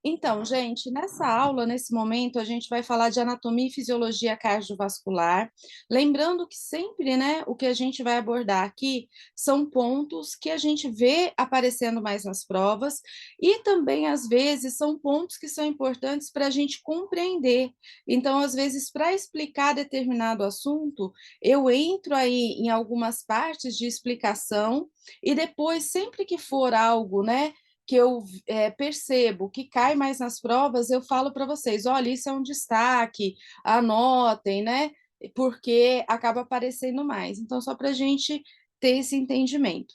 Então, gente, nessa aula, nesse momento, a gente vai falar de anatomia e fisiologia cardiovascular. Lembrando que sempre, né, o que a gente vai abordar aqui são pontos que a gente vê aparecendo mais nas provas e também, às vezes, são pontos que são importantes para a gente compreender. Então, às vezes, para explicar determinado assunto, eu entro aí em algumas partes de explicação e depois, sempre que for algo, né, que eu percebo que cai mais nas provas, eu falo para vocês: olha, isso é um destaque, anotem, né? Porque acaba aparecendo mais. Então, só para a gente ter esse entendimento.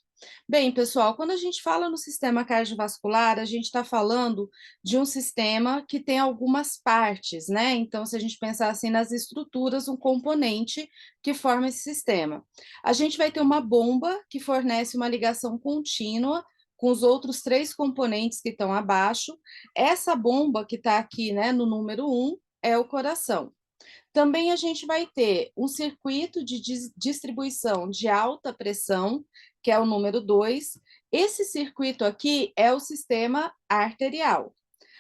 Bem, pessoal, quando a gente fala no sistema cardiovascular, a gente está falando de um sistema que tem algumas partes, né? Então, se a gente pensar assim nas estruturas, um componente que forma esse sistema. A gente vai ter uma bomba que fornece uma ligação contínua com os outros três componentes que estão abaixo. Essa bomba que está aqui, né, no número 1, é o coração. Também a gente vai ter um circuito de distribuição de alta pressão, que é o número 2. Esse circuito aqui é o sistema arterial.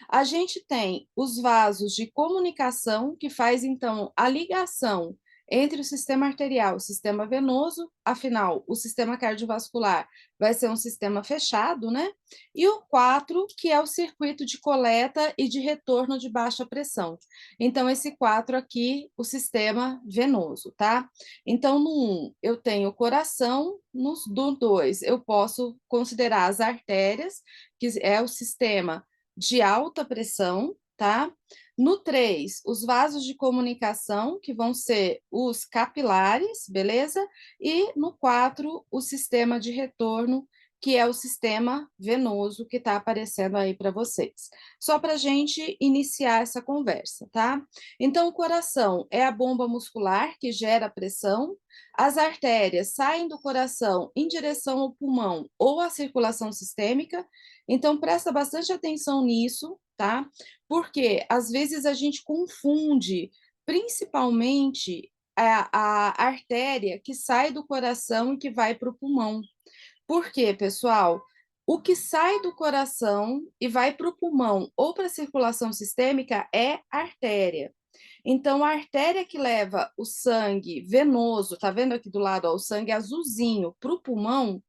A gente tem os vasos de comunicação, que faz, então, a ligação entre o sistema arterial e o sistema venoso, afinal, o sistema cardiovascular vai ser um sistema fechado, né? E o 4, que é o circuito de coleta e de retorno de baixa pressão. Então, esse 4 aqui, o sistema venoso, tá? Então, no 1, eu tenho o coração, no 2, eu posso considerar as artérias, que é o sistema de alta pressão, tá? No 3, os vasos de comunicação, que vão ser os capilares, beleza? E no 4, o sistema de retorno, que é o sistema venoso que está aparecendo aí para vocês. Só para a gente iniciar essa conversa, tá? Então, o coração é a bomba muscular que gera pressão, as artérias saem do coração em direção ao pulmão ou à circulação sistêmica, então presta bastante atenção nisso, tá? Porque às vezes a gente confunde, principalmente a artéria que sai do coração e que vai para o pulmão. Por quê, pessoal? O que sai do coração e vai para o pulmão ou para a circulação sistêmica é artéria. Então, a artéria que leva o sangue venoso, tá vendo aqui do lado, ó, o sangue azulzinho para o pulmão,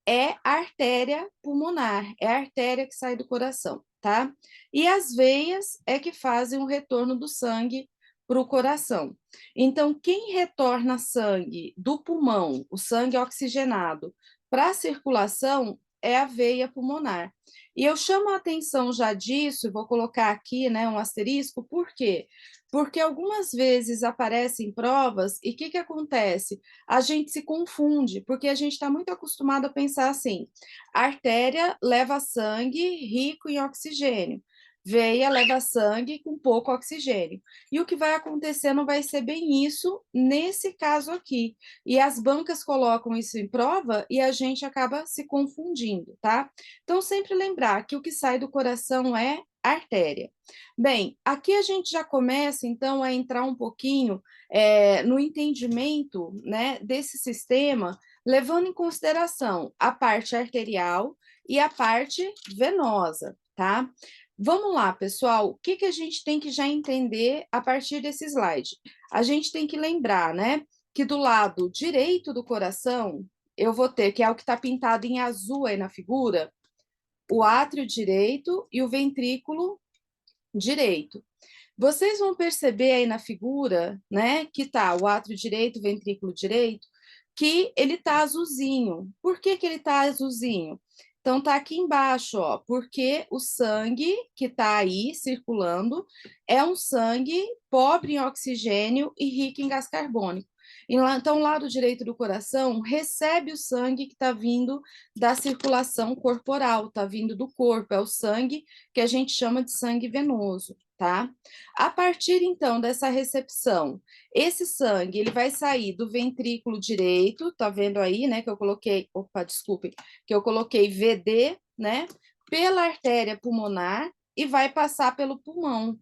é a artéria pulmonar, é a artéria que sai do coração, tá? E as veias é que fazem o retorno do sangue para o coração. Então, quem retorna sangue do pulmão, o sangue oxigenado, para a circulação é a veia pulmonar. E eu chamo a atenção já disso, e vou colocar aqui, né, um asterisco, por quê? Porque algumas vezes aparecem provas e o que acontece? A gente se confunde, porque a gente está muito acostumado a pensar assim: artéria leva sangue rico em oxigênio, veia leva sangue com pouco oxigênio. E o que vai acontecer não vai ser bem isso nesse caso aqui. E as bancas colocam isso em prova e a gente acaba se confundindo, tá? Então, sempre lembrar que o que sai do coração é artéria. Bem, aqui a gente já começa, então, a entrar um pouquinho no entendimento, né, desse sistema, levando em consideração a parte arterial e a parte venosa, tá? Vamos lá, pessoal, o que a gente tem que já entender a partir desse slide? A gente tem que lembrar, né, que do lado direito do coração, eu vou ter, que é o que está pintado em azul aí na figura, o átrio direito e o ventrículo direito. Vocês vão perceber aí na figura, né, que tá o átrio direito, o ventrículo direito, que ele tá azulzinho. Por que que ele tá azulzinho? Então tá aqui embaixo, ó, porque o sangue que tá aí circulando é um sangue pobre em oxigênio e rico em gás carbônico. Então, o lado direito do coração recebe o sangue que está vindo da circulação corporal, está vindo do corpo, é o sangue que a gente chama de sangue venoso, tá? A partir então dessa recepção, esse sangue ele vai sair do ventrículo direito, tá vendo aí, né, que eu coloquei, opa, desculpe, que eu coloquei VD, né, pela artéria pulmonar e vai passar pelo pulmão.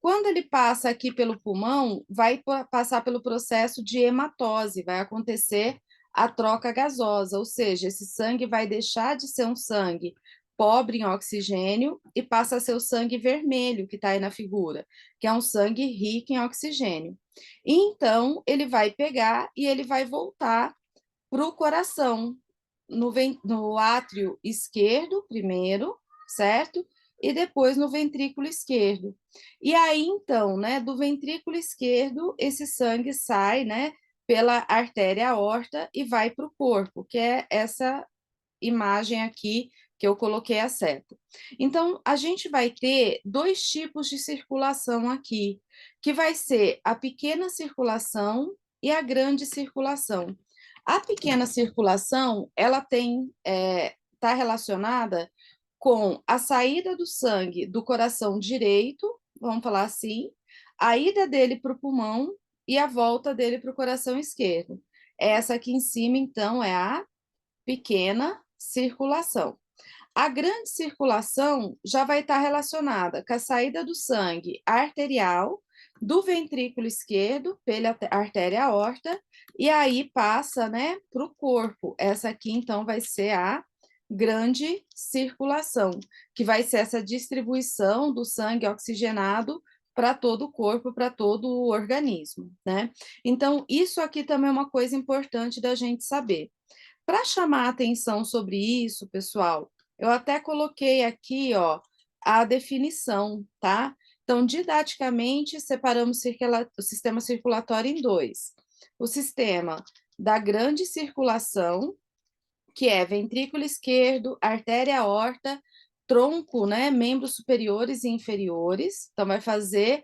Quando ele passa aqui pelo pulmão, vai passar pelo processo de hematose, vai acontecer a troca gasosa, ou seja, esse sangue vai deixar de ser um sangue pobre em oxigênio e passa a ser o sangue vermelho que está aí na figura, que é um sangue rico em oxigênio. E então, ele vai pegar e ele vai voltar para o coração, no átrio esquerdo primeiro, certo? E depois no ventrículo esquerdo. E aí, então, né, do ventrículo esquerdo, esse sangue sai, né, pela artéria aorta e vai para o corpo, que é essa imagem aqui que eu coloquei a seta. Então, a gente vai ter dois tipos de circulação aqui, que vai ser a pequena circulação e a grande circulação. A pequena circulação, ela está relacionada com a saída do sangue do coração direito, vamos falar assim, a ida dele para o pulmão e a volta dele para o coração esquerdo. Essa aqui em cima, então, é a pequena circulação. A grande circulação já vai estar relacionada com a saída do sangue arterial do ventrículo esquerdo pela artéria aorta e aí passa, né, para o corpo. Essa aqui, então, vai ser a grande circulação, que vai ser essa distribuição do sangue oxigenado para todo o corpo, para todo o organismo, né? Então, isso aqui também é uma coisa importante da gente saber. Para chamar a atenção sobre isso, pessoal, eu até coloquei aqui, ó, a definição, tá? Então, didaticamente, separamos o sistema circulatório em dois. O sistema da grande circulação, que é ventrículo esquerdo, artéria aorta, tronco, né, membros superiores e inferiores. Então, vai fazer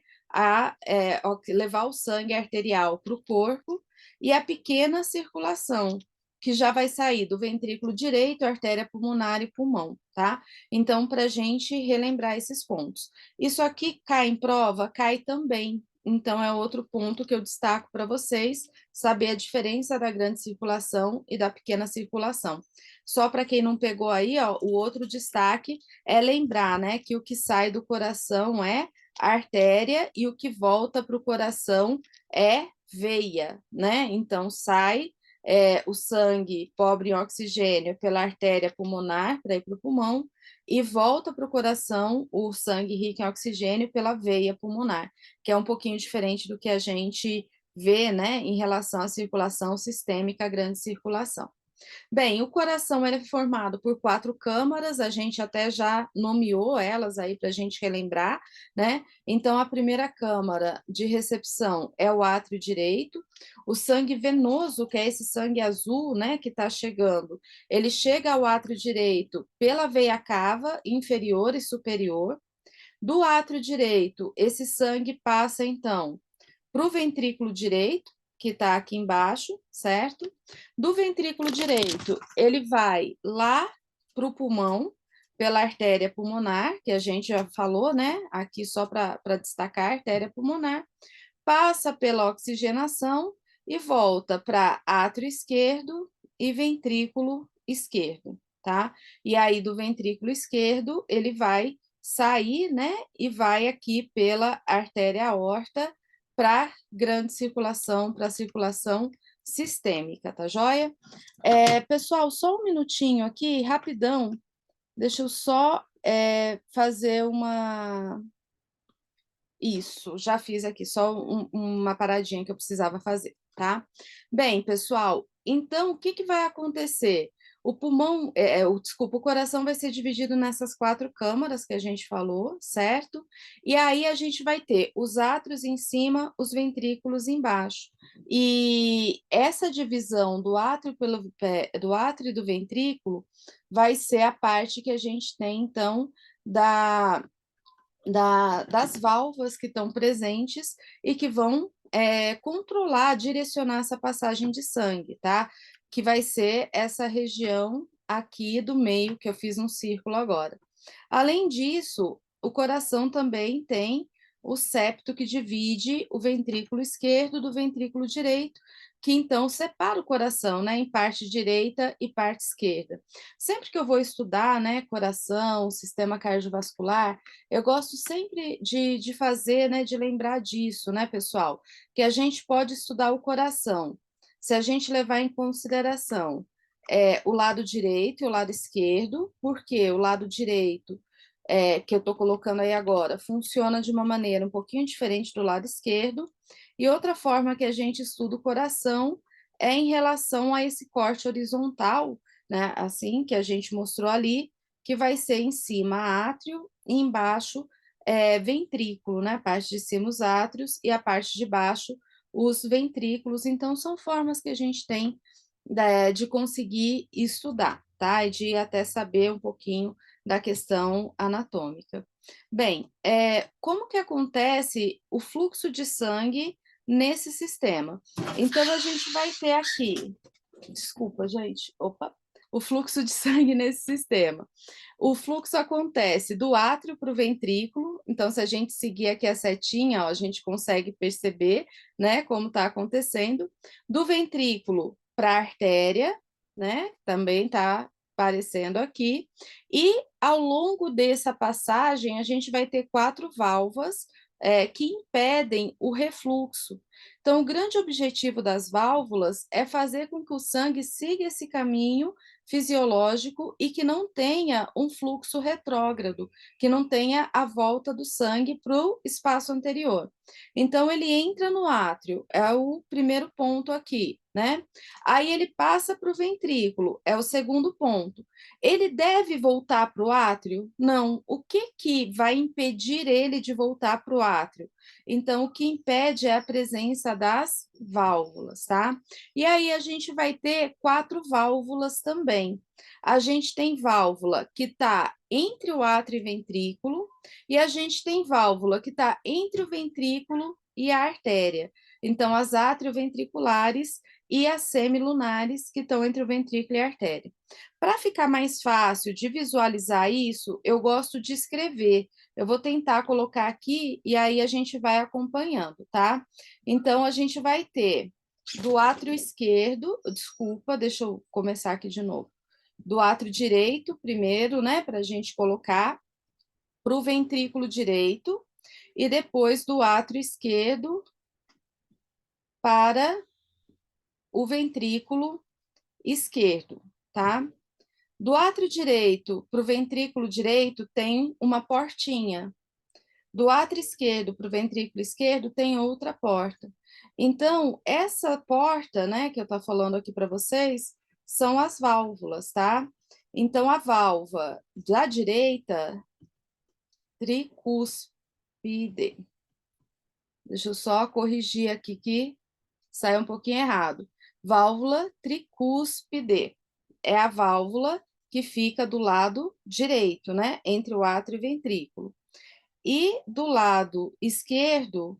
levar o sangue arterial para o corpo, e a pequena circulação, que já vai sair do ventrículo direito, artéria pulmonar e pulmão, tá? Então, para a gente relembrar esses pontos. Isso aqui cai em prova? Cai também. Então, é outro ponto que eu destaco para vocês, saber a diferença da grande circulação e da pequena circulação. Só para quem não pegou aí, ó, o outro destaque é lembrar, né, que o que sai do coração é artéria e o que volta para o coração é veia, né? Então, sai o sangue pobre em oxigênio pela artéria pulmonar para ir para o pulmão e volta para o coração o sangue rico em oxigênio pela veia pulmonar, que é um pouquinho diferente do que a gente vê, né, em relação à circulação sistêmica, a grande circulação. Bem, o coração ele é formado por 4 câmaras, a gente até já nomeou elas aí para a gente relembrar, né? Então, a primeira câmara de recepção é o átrio direito, o sangue venoso, que é esse sangue azul, né, que está chegando, ele chega ao átrio direito pela veia cava, inferior e superior. Do átrio direito, esse sangue passa, então, para o ventrículo direito, que está aqui embaixo, certo? Do ventrículo direito, ele vai lá para o pulmão, pela artéria pulmonar, que a gente já falou, né? Aqui só para destacar a artéria pulmonar, passa pela oxigenação e volta para átrio esquerdo e ventrículo esquerdo, tá? E aí do ventrículo esquerdo, ele vai sair, né? E vai aqui pela artéria aorta para grande circulação, para circulação sistêmica, tá joia? Pessoal, só um minutinho aqui, rapidão, deixa eu só fazer uma. Isso, já fiz aqui, só uma paradinha que eu precisava fazer, tá? Bem, pessoal, então o que que vai acontecer? O pulmão, desculpa, o coração vai ser dividido nessas 4 câmaras que a gente falou, certo? E aí a gente vai ter os átrios em cima, os ventrículos embaixo. E essa divisão do átrio do átrio e do ventrículo vai ser a parte que a gente tem, então, das válvulas que estão presentes e que vão controlar, direcionar essa passagem de sangue, tá? Que vai ser essa região aqui do meio, que eu fiz um círculo agora. Além disso, o coração também tem o septo que divide o ventrículo esquerdo do ventrículo direito, que então separa o coração, né, em parte direita e parte esquerda. Sempre que eu vou estudar, né, coração, sistema cardiovascular, eu gosto sempre de fazer, né, de lembrar disso, né, pessoal? Que a gente pode estudar o coração, se a gente levar em consideração o lado direito e o lado esquerdo, porque o lado direito, que eu estou colocando aí agora, funciona de uma maneira um pouquinho diferente do lado esquerdo, e outra forma que a gente estuda o coração é em relação a esse corte horizontal, né, assim, que a gente mostrou ali, que vai ser em cima átrio e embaixo ventrículo, né, a parte de cima os átrios e a parte de baixo os ventrículos, então são formas que a gente tem de conseguir estudar, tá? E de até saber um pouquinho da questão anatômica. Bem, como que acontece o fluxo de sangue nesse sistema? Então, a gente vai ter aqui, desculpa, gente, opa, o fluxo de sangue nesse sistema. O fluxo acontece do átrio para o ventrículo, então, se a gente seguir aqui a setinha, ó, a gente consegue perceber, né, como está acontecendo. Do ventrículo para a artéria, né, também está aparecendo aqui. E ao longo dessa passagem, a gente vai ter 4 válvulas que impedem o refluxo. Então, o grande objetivo das válvulas é fazer com que o sangue siga esse caminho fisiológico e que não tenha um fluxo retrógrado, que não tenha a volta do sangue para o espaço anterior. Então, ele entra no átrio, é o primeiro ponto aqui, né? Aí ele passa para o ventrículo, é o segundo ponto. Ele deve voltar para o átrio? Não. O que que vai impedir ele de voltar para o átrio? Então, o que impede é a presença das válvulas, tá? E aí a gente vai ter 4 válvulas também. A gente tem válvula que está entre o átrio e ventrículo, e a gente tem válvula que está entre o ventrículo e a artéria. Então, as atrioventriculares e as semilunares, que estão entre o ventrículo e a artéria. Para ficar mais fácil de visualizar isso, eu gosto de escrever. Eu vou tentar colocar aqui e aí a gente vai acompanhando, tá? Então, a gente vai ter do átrio esquerdo, desculpa, deixa eu começar aqui de novo. Do átrio direito, primeiro, né, para a gente colocar, para o ventrículo direito, e depois do átrio esquerdo para o ventrículo esquerdo, tá? Do átrio direito para o ventrículo direito tem uma portinha. Do átrio esquerdo para o ventrículo esquerdo tem outra porta. Então, essa porta, né, que eu estou falando aqui para vocês, são as válvulas, tá? Então, a válvula da direita, tricúspide. Deixa eu só corrigir aqui que saiu um pouquinho errado. Válvula tricúspide. É a válvula que fica do lado direito, né? Entre o átrio e o ventrículo. E do lado esquerdo,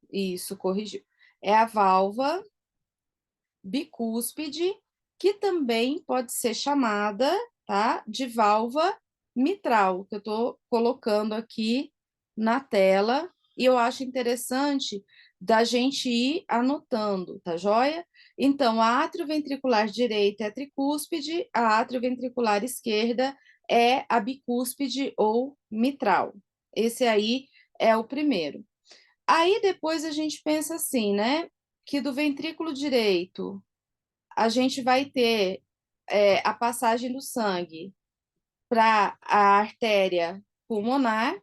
isso, corrigiu, é a válvula bicúspide, que também pode ser chamada, tá, de válvula mitral, que eu estou colocando aqui na tela, e eu acho interessante da gente ir anotando, tá joia? Então, a atrioventricular direita é a tricúspide, a atrioventricular esquerda é a bicúspide ou mitral. Esse aí é o primeiro. Aí depois a gente pensa assim, né? Que do ventrículo direito a gente vai ter a passagem do sangue para a artéria pulmonar,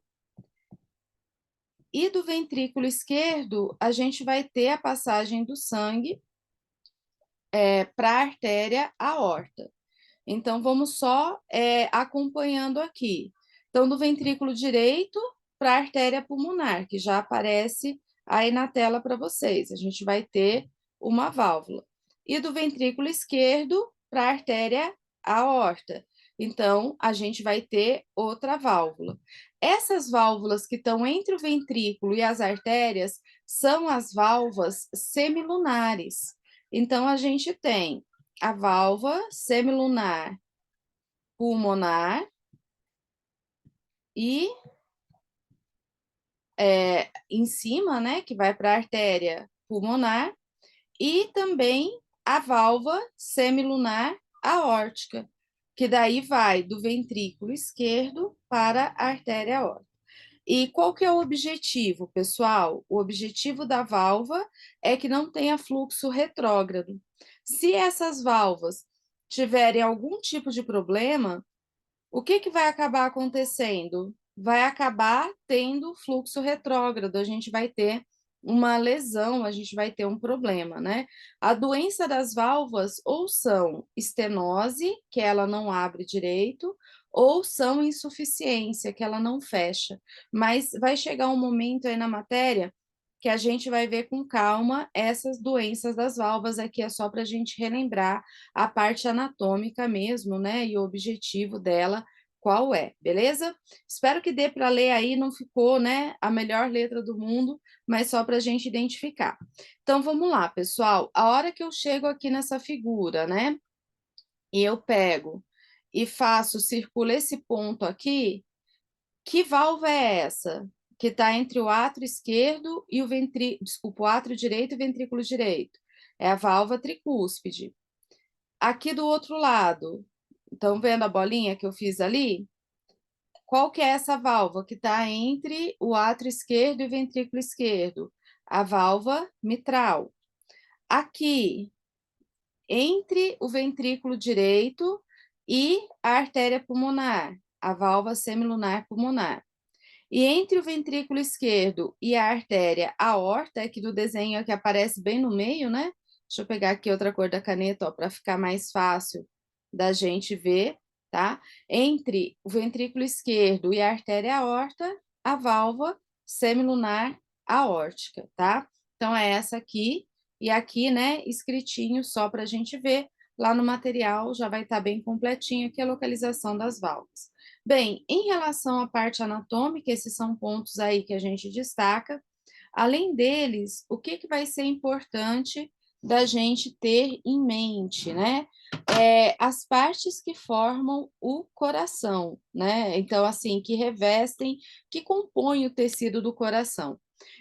e do ventrículo esquerdo a gente vai ter a passagem do sangue para a artéria aorta. Então, vamos só acompanhando aqui. Então, do ventrículo direito para a artéria pulmonar, que já aparece aí na tela para vocês. A gente vai ter uma válvula. E do ventrículo esquerdo para a artéria aorta. Então, a gente vai ter outra válvula. Essas válvulas que estão entre o ventrículo e as artérias são as válvulas semilunares. Então, a gente tem a válvula semilunar pulmonar e em cima, né, que vai para a artéria pulmonar, e também a válvula semilunar aórtica, que daí vai do ventrículo esquerdo para a artéria aórtica. E qual que é o objetivo, pessoal? O objetivo da válvula é que não tenha fluxo retrógrado. Se essas válvulas tiverem algum tipo de problema, o que que vai acabar acontecendo? Vai acabar tendo fluxo retrógrado, a gente vai ter uma lesão, a gente vai ter um problema, né. A doença das válvulas ou são estenose, que ela não abre direito, ou são insuficiência, que ela não fecha. Mas vai chegar um momento aí na matéria que a gente vai ver com calma essas doenças das válvulas, aqui é só para a gente relembrar a parte anatômica mesmo, né, e o objetivo dela qual é, beleza? Espero que dê para ler aí, não ficou, né, a melhor letra do mundo, mas só para a gente identificar. Então vamos lá, pessoal, a hora que eu chego aqui nessa figura, né, e eu pego e faço, circulo esse ponto aqui, que válvula é essa? Que está entre o átrio esquerdo e o desculpa, o átrio direito e o ventrículo direito. É a válvula tricúspide. Aqui do outro lado, estão vendo a bolinha que eu fiz ali? Qual que é essa válvula que está entre o átrio esquerdo e o ventrículo esquerdo? A válvula mitral. Aqui, entre o ventrículo direito e a artéria pulmonar, a válvula semilunar pulmonar. E entre o ventrículo esquerdo e a artéria aorta, que do desenho que aparece bem no meio, né? Deixa eu pegar aqui outra cor da caneta, ó, para ficar mais fácil da gente ver, tá? Entre o ventrículo esquerdo e a artéria aorta, a válvula semilunar aórtica, tá? Então é essa aqui, e aqui, né, escritinho só para a gente ver. Lá no material já vai estar bem completinho aqui a localização das válvulas. Bem, em relação à parte anatômica, esses são pontos aí que a gente destaca. Além deles, o que que vai ser importante da gente ter em mente, né? As partes que formam o coração, né? Então, assim, que revestem, que compõem o tecido do coração.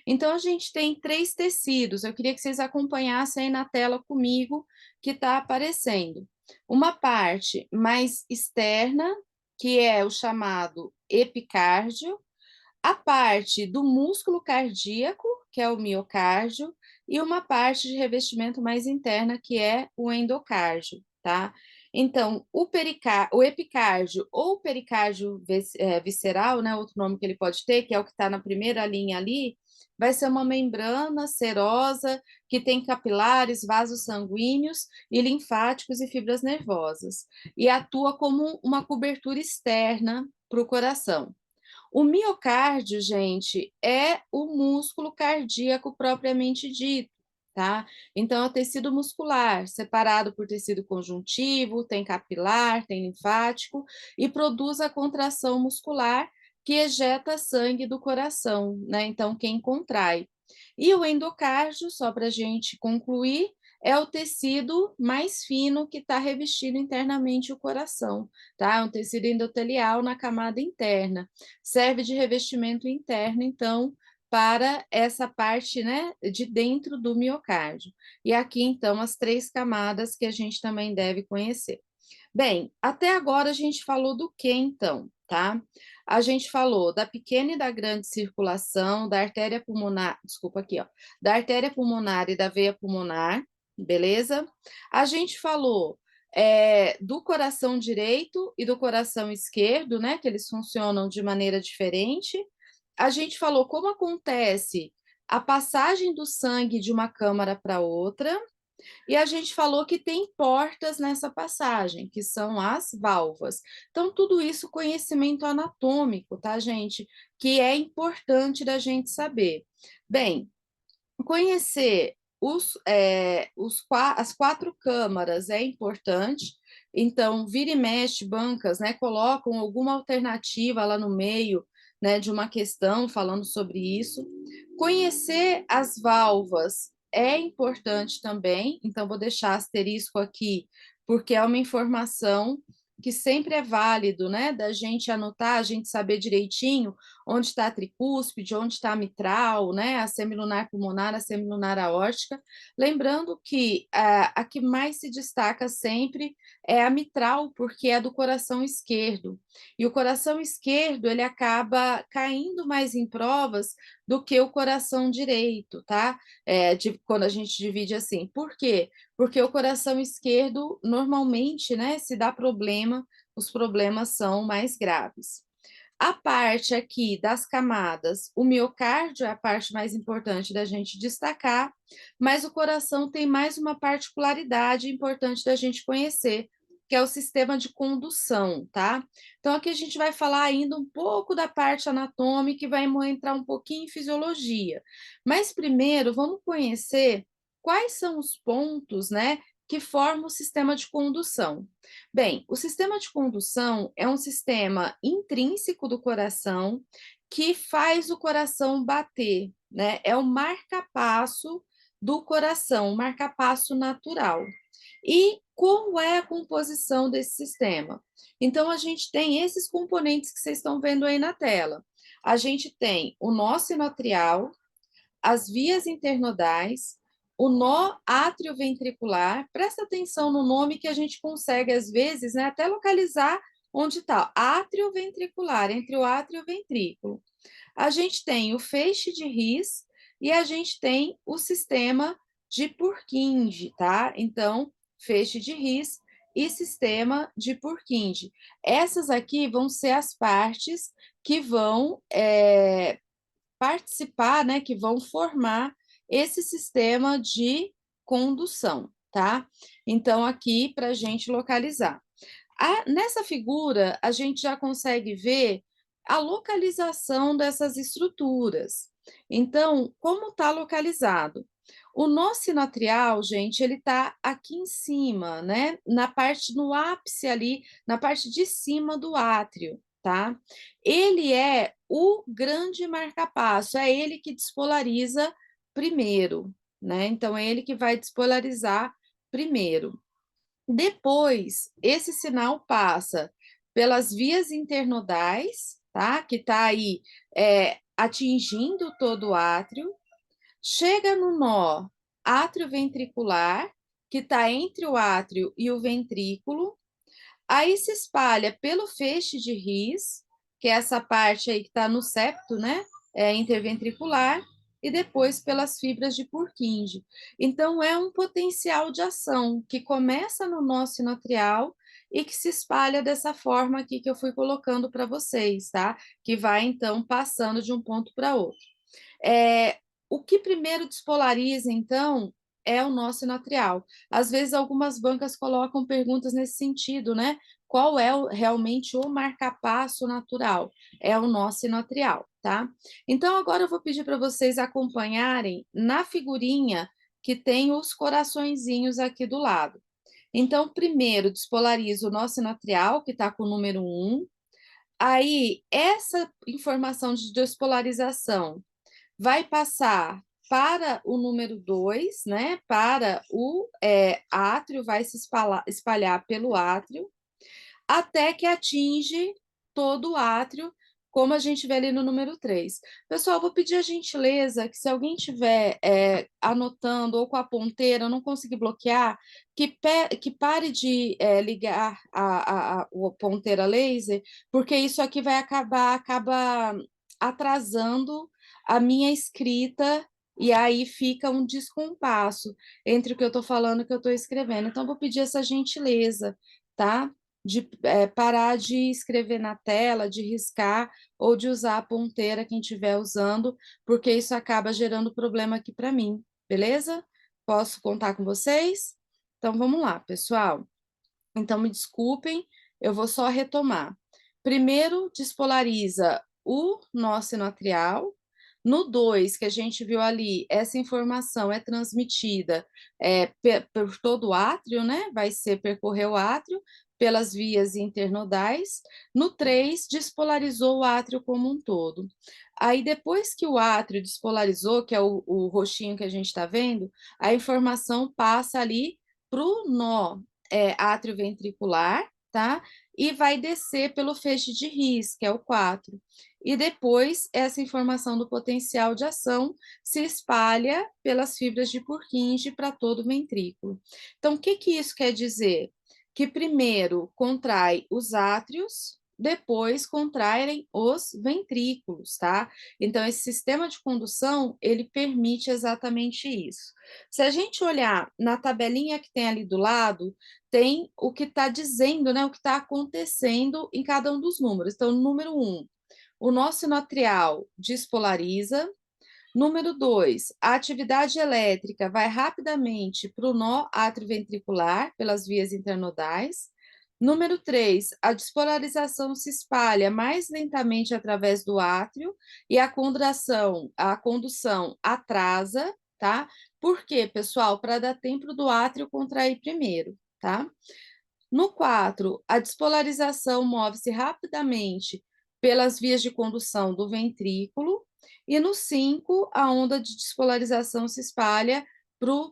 Então, a gente tem 3 tecidos, eu queria que vocês acompanhassem aí na tela comigo, que está aparecendo. Uma parte mais externa, que é o chamado epicárdio, a parte do músculo cardíaco, que é o miocárdio, e uma parte de revestimento mais interna, que é o endocárdio, tá? Então, o epicárdio ou pericárdio visceral, né, outro nome que ele pode ter, que é o que está na primeira linha ali, vai ser uma membrana serosa que tem capilares, vasos sanguíneos e linfáticos e fibras nervosas, e atua como uma cobertura externa para o coração. O miocárdio, gente, é o músculo cardíaco propriamente dito, tá? Então, é o tecido muscular, separado por tecido conjuntivo, tem capilar, tem linfático, e produz a contração muscular que ejeta sangue do coração, né? Então, quem contrai. E o endocárdio, só para a gente concluir, é o tecido mais fino que está revestindo internamente o coração, tá? É um tecido endotelial na camada interna, serve de revestimento interno, então, para essa parte, né, de dentro do miocárdio. E aqui, então, as 3 camadas que a gente também deve conhecer. Bem, até agora a gente falou do que então, tá? A gente falou da pequena e da grande circulação, da artéria pulmonar, desculpa aqui, ó, da artéria pulmonar e da veia pulmonar, beleza? A gente falou do coração direito e do coração esquerdo, né? Que eles funcionam de maneira diferente. A gente falou como acontece a passagem do sangue de uma câmara para outra, e a gente falou que tem portas nessa passagem, que são as válvulas. Então, tudo isso conhecimento anatômico, tá, gente? Que é importante da gente saber. Bem, conhecer as 4 câmaras é importante, então, vira e mexe, bancas, né, colocam alguma alternativa lá no meio, né, de uma questão falando sobre isso. Conhecer as válvulas é importante também, então vou deixar asterisco aqui, porque é uma informação que sempre é válido, né, da gente anotar, a gente saber direitinho onde está a tricúspide, onde está a mitral, né, a semilunar pulmonar, a semilunar aórtica. Lembrando que a que mais se destaca sempre é a mitral, porque é do coração esquerdo. E o coração esquerdo, ele acaba caindo mais em provas do que o coração direito, tá? Quando a gente divide assim. Por quê? Porque o coração esquerdo, normalmente, né, se dá problema, os problemas são mais graves. A parte aqui das camadas, o miocárdio é a parte mais importante da gente destacar, mas o coração tem mais uma particularidade importante da gente conhecer, que é o sistema de condução, tá? Então, aqui a gente vai falar ainda um pouco da parte anatômica e vai entrar um pouquinho em fisiologia. Mas primeiro, vamos conhecer quais são os pontos, né, que formam o sistema de condução. Bem, o sistema de condução é um sistema intrínseco do coração que faz o coração bater, né? É o marca-passo do coração, o marca-passo natural. E como é a composição desse sistema? Então, a gente tem esses componentes que vocês estão vendo aí na tela. A gente tem o nó sinoatrial, as vias internodais, o nó atrioventricular. Presta atenção no nome que a gente consegue, às vezes, né, até localizar onde está. Atrioventricular, entre o átrio e o ventrículo. A gente tem o feixe de His e a gente tem o sistema de Purkinje, tá? Então, feixe de His e sistema de Purkinje. Essas aqui vão ser as partes que vão participar, né, que vão formar esse sistema de condução, tá? Então, aqui para a gente localizar. Nessa figura, a gente já consegue ver a localização dessas estruturas. Então, como está localizado? O nó sinoatrial, gente, ele está aqui em cima, né? Na parte, no ápice ali, na parte de cima do átrio, tá? Ele é o grande marca-passo, é ele que despolariza primeiro, né? Então, é ele que vai despolarizar primeiro. Depois, esse sinal passa pelas vias internodais, tá? Que está aí atingindo todo o átrio, chega no nó atrioventricular, que está entre o átrio e o ventrículo, aí se espalha pelo feixe de His, que é essa parte aí que está no septo, né? Interventricular, e depois pelas fibras de Purkinje. Então, é um potencial de ação que começa no nó sinoatrial e que se espalha dessa forma aqui que eu fui colocando para vocês, tá? Que vai, então, passando de um ponto para outro. O que primeiro despolariza, então, é o nó sinoatrial. Às vezes, algumas bancas colocam perguntas nesse sentido, né? Qual é realmente o marca-passo natural? É o nó sinoatrial, tá? Então, agora eu vou pedir para vocês acompanharem na figurinha que tem os coraçõezinhos aqui do lado. Então, primeiro, despolariza o nó sinoatrial, que está com o número 1. Aí, essa informação de despolarização vai passar para o número 2, né? Para o átrio, vai se espalhar pelo átrio, até que atinge todo o átrio, como a gente vê ali no número 3. Pessoal, vou pedir a gentileza que se alguém estiver anotando ou com a ponteira, não conseguir bloquear, que pare de ligar a ponteira laser, porque isso aqui vai acaba atrasando a minha escrita e aí fica um descompasso entre o que eu estou falando e o que eu estou escrevendo. Então, vou pedir essa gentileza, tá? De parar de escrever na tela, de riscar ou de usar a ponteira quem estiver usando, porque isso acaba gerando problema aqui para mim, beleza? Posso contar com vocês? Então vamos lá, pessoal. Então me desculpem, eu vou só retomar. Primeiro, despolariza o nó sinoatrial. No 2, que a gente viu ali, essa informação é transmitida por todo o átrio, né? Vai ser percorrer o átrio pelas vias internodais. No 3, despolarizou o átrio como um todo. Aí, depois que o átrio despolarizou, que é o roxinho que a gente está vendo, a informação passa ali para o nó átrio ventricular, tá? E vai descer pelo feixe de His, que é o 4. E depois, essa informação do potencial de ação se espalha pelas fibras de Purkinje para todo o ventrículo. Então, o que isso quer dizer? que primeiro contrai os átrios, depois contraem os ventrículos, tá? Então, esse sistema de condução, ele permite exatamente isso. Se a gente olhar na tabelinha que tem ali do lado, tem o que está dizendo, né, o que está acontecendo em cada um dos números. Então, número 1, o nó sinoatrial despolariza. Número 2, a atividade elétrica vai rapidamente para o nó atrioventricular pelas vias internodais. Número 3, a despolarização se espalha mais lentamente através do átrio e a condução atrasa, tá? Por quê, pessoal? Para dar tempo do átrio contrair primeiro, tá? No 4, a despolarização move-se rapidamente pelas vias de condução do ventrículo, e no 5, a onda de despolarização se espalha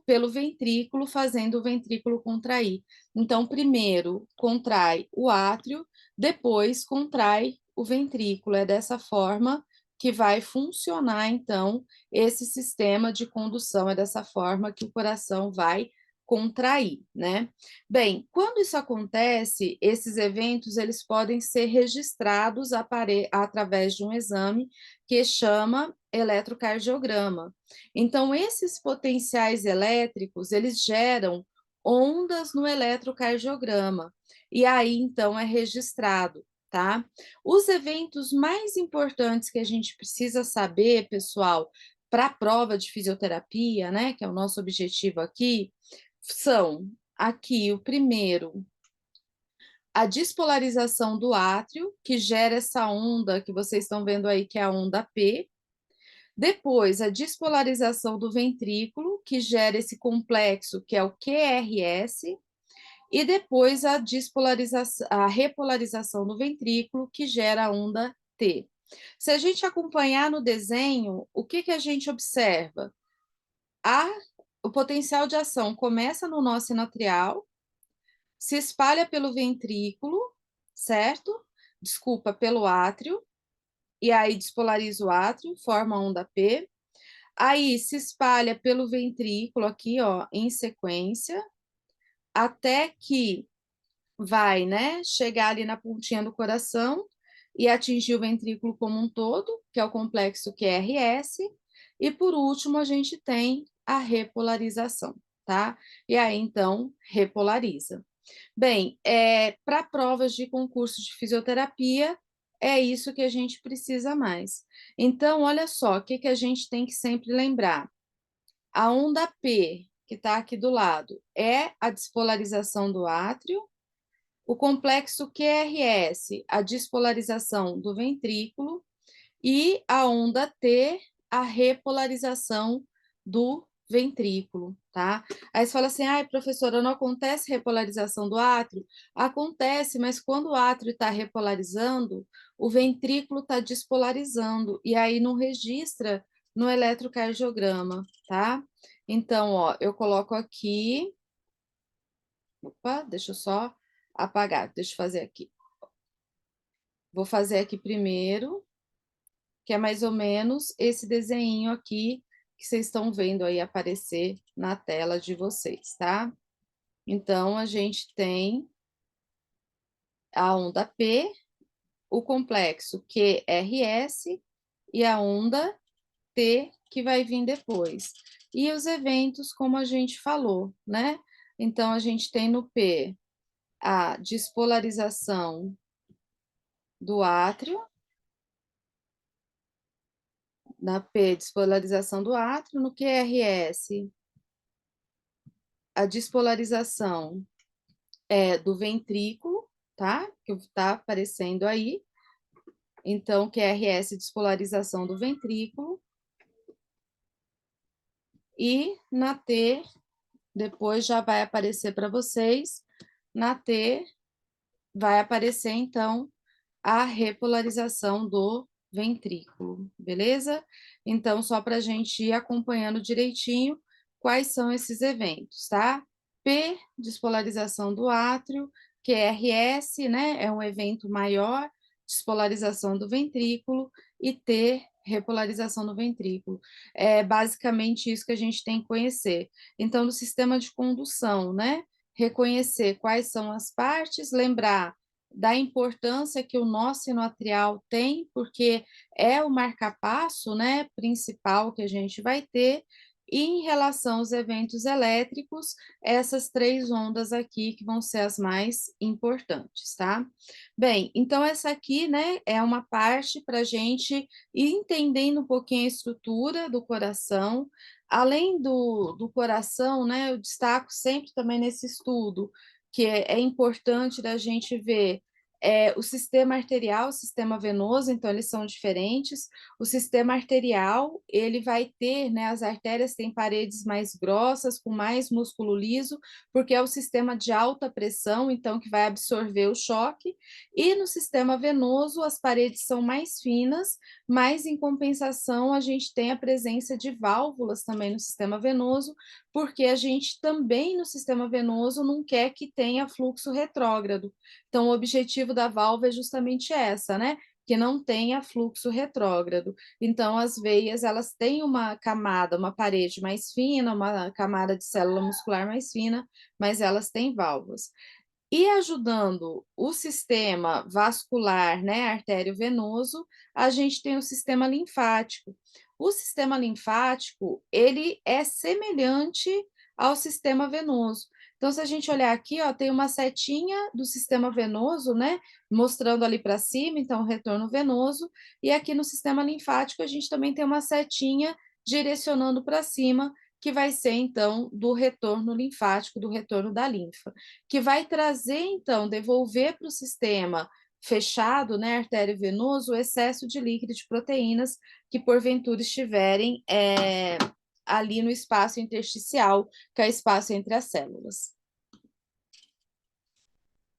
pelo ventrículo, fazendo o ventrículo contrair. Então, primeiro contrai o átrio, depois contrai o ventrículo. É dessa forma que vai funcionar, então, esse sistema de condução, é dessa forma que o coração vai contrair, né? Bem, quando isso acontece, esses eventos eles podem ser registrados através de um exame que chama eletrocardiograma. Então, esses potenciais elétricos, eles geram ondas no eletrocardiograma, e aí, então, é registrado, tá? Os eventos mais importantes que a gente precisa saber, pessoal, para a prova de fisioterapia, né, que é o nosso objetivo aqui, são aqui o primeiro, a despolarização do átrio, que gera essa onda que vocês estão vendo aí, que é a onda P. Depois, a despolarização do ventrículo, que gera esse complexo, que é o QRS. E depois, a repolarização do ventrículo, que gera a onda T. Se a gente acompanhar no desenho, o que a gente observa? O potencial de ação começa no nó sinoatrial, se espalha pelo ventrículo, certo? Desculpa, pelo átrio, e aí despolariza o átrio, forma a onda P. Aí se espalha pelo ventrículo aqui, ó, em sequência, até que vai, né, chegar ali na pontinha do coração e atingir o ventrículo como um todo, que é o complexo QRS. E por último, a gente tem a repolarização, tá? E aí, então, repolariza. Bem, para provas de concurso de fisioterapia, é isso que a gente precisa mais. Então, olha só, o que a gente tem que sempre lembrar? A onda P, que está aqui do lado, é a despolarização do átrio, o complexo QRS, a despolarização do ventrículo, e a onda T, a repolarização do ventrículo, tá? Aí você fala assim, ai, professora, não acontece repolarização do átrio? Acontece, mas quando o átrio está repolarizando, o ventrículo está despolarizando, e aí não registra no eletrocardiograma, tá? Então, ó, eu coloco aqui, opa, deixa eu só apagar, deixa eu fazer aqui. Vou fazer aqui primeiro, que é mais ou menos esse desenho aqui que vocês estão vendo aí aparecer na tela de vocês, tá? Então, a gente tem a onda P, o complexo QRS e a onda T, que vai vir depois. E os eventos, como a gente falou, né? Então, a gente tem no P a despolarização do átrio, na P, despolarização do átrio, no QRS, a despolarização do ventrículo, tá? Que está aparecendo aí. Então, QRS, despolarização do ventrículo. E na T, depois já vai aparecer para vocês, na T vai aparecer, então, a repolarização do ventrículo, beleza? Então, só para a gente ir acompanhando direitinho quais são esses eventos, tá? P, despolarização do átrio, QRS, né, é um evento maior, despolarização do ventrículo, e T, repolarização do ventrículo. É basicamente isso que a gente tem que conhecer. Então, no sistema de condução, né, reconhecer quais são as partes, lembrar da importância que o nó sinoatrial tem, porque é o marca-passo, né, principal que a gente vai ter, e em relação aos eventos elétricos, essas 3 ondas aqui que vão ser as mais importantes, tá. Bem, então essa aqui, né, é uma parte para a gente ir entendendo um pouquinho a estrutura do coração. Além do coração, né, eu destaco sempre também nesse estudo, que é importante da gente ver, o sistema arterial, o sistema venoso, então eles são diferentes. O sistema arterial, ele vai ter, né, as artérias têm paredes mais grossas, com mais músculo liso, porque é o sistema de alta pressão, então que vai absorver o choque. E no sistema venoso, as paredes são mais finas, mas em compensação a gente tem a presença de válvulas também no sistema venoso, porque a gente também no sistema venoso não quer que tenha fluxo retrógrado. Então o objetivo da válvula é justamente essa, né, que não tenha fluxo retrógrado. Então as veias, elas têm uma camada, uma parede mais fina, uma camada de célula muscular mais fina, mas elas têm válvulas. E ajudando o sistema vascular, né, artério-venoso, a gente tem o sistema linfático. O sistema linfático, ele é semelhante ao sistema venoso. Então, se a gente olhar aqui, ó, tem uma setinha do sistema venoso, né, mostrando ali para cima, então, o retorno venoso, e aqui no sistema linfático a gente também tem uma setinha direcionando para cima, que vai ser, então, do retorno linfático, do retorno da linfa, que vai trazer, então, devolver para o sistema fechado, né, artério venoso, o excesso de líquido de proteínas que porventura estiverem ali no espaço intersticial, que é o espaço entre as células.